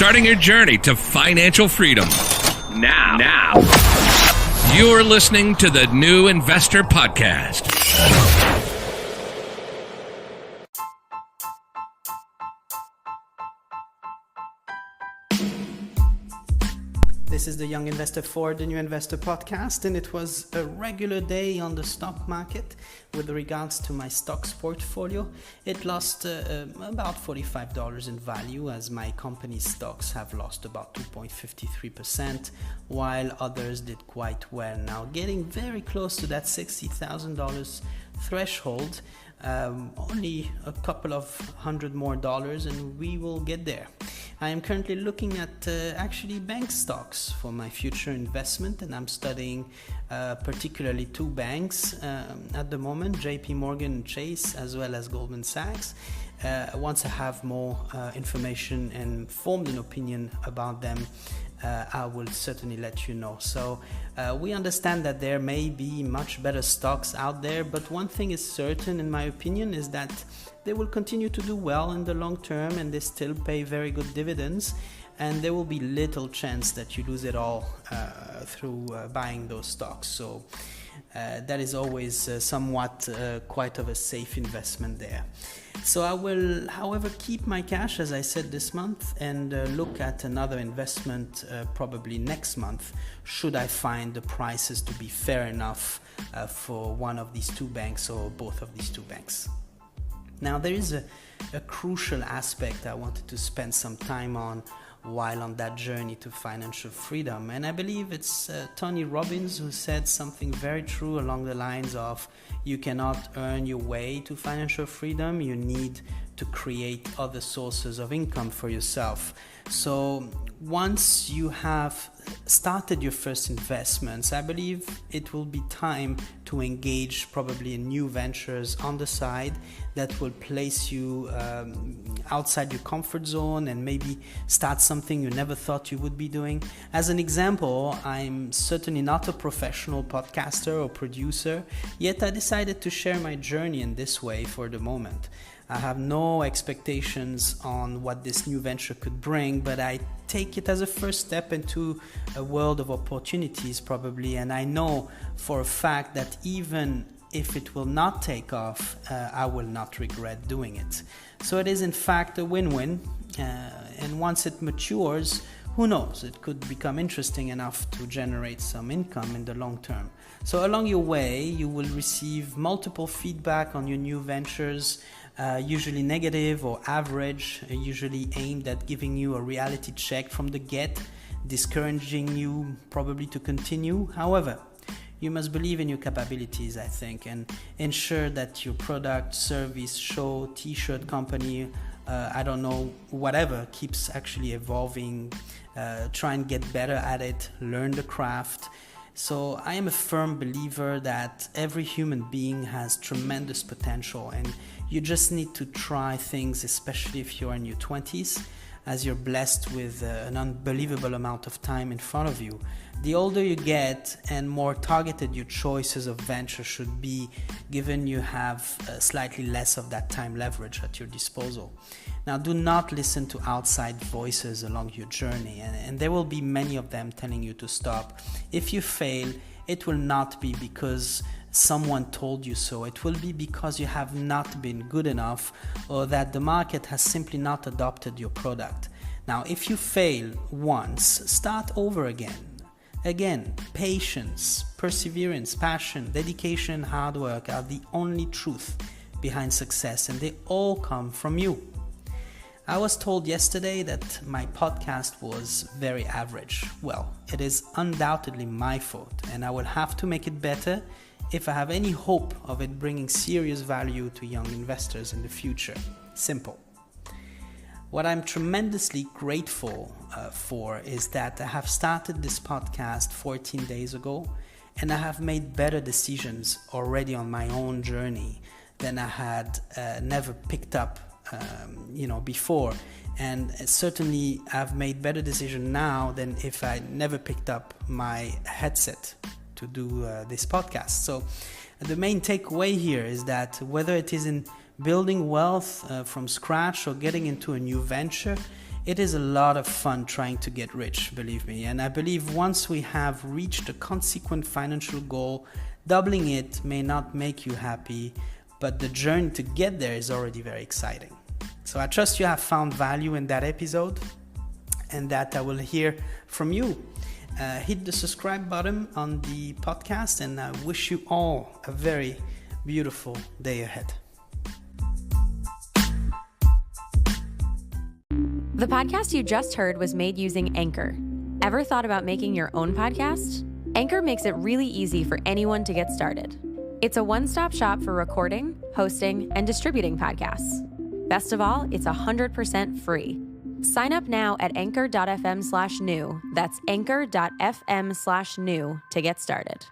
starting your journey to financial freedom. Now, you're listening to the New Investor Podcast. This is the Young Investor for the New Investor Podcast, and it was a regular day on the stock market with regards to my stocks portfolio. It lost about $45 in value, as my company's stocks have lost about 2.53%, while others did quite well. Now, getting very close to that $60,000 threshold, only a couple of $100 more and we will get there. I am currently looking at actually bank stocks for my future investment, and I'm studying particularly two banks at the moment, JP Morgan and Chase, as well as Goldman Sachs. Once I have more information and formed an opinion about them, I will certainly let you know. So we understand that there may be much better stocks out there, but one thing is certain, in my opinion, is that they will continue to do well in the long term, and they still pay very good dividends, and there will be little chance that you lose it all through buying those stocks. So that is always somewhat quite of a safe investment there. So I will, however, keep my cash, as I said, this month, and look at another investment probably next month, should I find the prices to be fair enough for one of these two banks or both of these two banks. Now, there is a crucial aspect I wanted to spend some time on while on that journey to financial freedom, and I believe it's Tony Robbins who said something very true along the lines of, you cannot earn your way to financial freedom, you need to create other sources of income for yourself. So once you have started your first investments, I believe it will be time to engage probably in new ventures on the side that will place you outside your comfort zone and maybe start something you never thought you would be doing. As an example, I'm certainly not a professional podcaster or producer, yet I decided to share my journey in this way for the moment. I have no expectations on what this new venture could bring, but I take it as a first step into a world of opportunities probably, and I know for a fact that even if it will not take off, I will not regret doing it. So it is in fact a win-win, and once it matures, who knows, it could become interesting enough to generate some income in the long term. So along your way, you will receive multiple feedback on your new ventures, usually negative or average, usually aimed at giving you a reality check from the get, discouraging you probably to continue. However, you must believe in your capabilities, I think, and ensure that your product, service, show, t-shirt company, I don't know, whatever, keeps actually evolving. Try and get better at it, learn the craft. So I am a firm believer that every human being has tremendous potential, and you just need to try things, especially if you're in your 20s, as you're blessed with an unbelievable amount of time in front of you. The older you get and more targeted your choices of venture should be, given you have slightly less of that time leverage at your disposal. Now, do not listen to outside voices along your journey, and there will be many of them telling you to stop. If you fail, it will not be because someone told you so. It will be because you have not been good enough, or that the market has simply not adopted your product. Now, if you fail once, start over again. Again, patience, perseverance, passion, dedication, hard work are the only truth behind success, and they all come from you. I was told yesterday that my podcast was very average. Well, it is undoubtedly my fault, and I will have to make it better if I have any hope of it bringing serious value to young investors in the future. Simple. What I'm tremendously grateful for is that I have started this podcast 14 days ago, and I have made better decisions already on my own journey than I had never picked up before. And certainly I've made better decisions now than if I never picked up my headset to do this podcast. So the main takeaway here is that whether it is in building wealth from scratch or getting into a new venture, It is a lot of fun trying to get rich, believe me. And I believe once we have reached a consequent financial goal, doubling it may not make you happy, but the journey to get there is already very exciting. So I trust you have found value in that episode and that I will hear from you. Hit the subscribe button on the podcast, and I wish you all a very beautiful day ahead. The podcast you just heard was made using Anchor. Ever thought about making your own podcast? Anchor makes it really easy for anyone to get started. It's a one-stop shop for recording, hosting, and distributing podcasts. Best of all, it's 100% free. Sign up now at anchor.fm/new. That's anchor.fm/new to get started.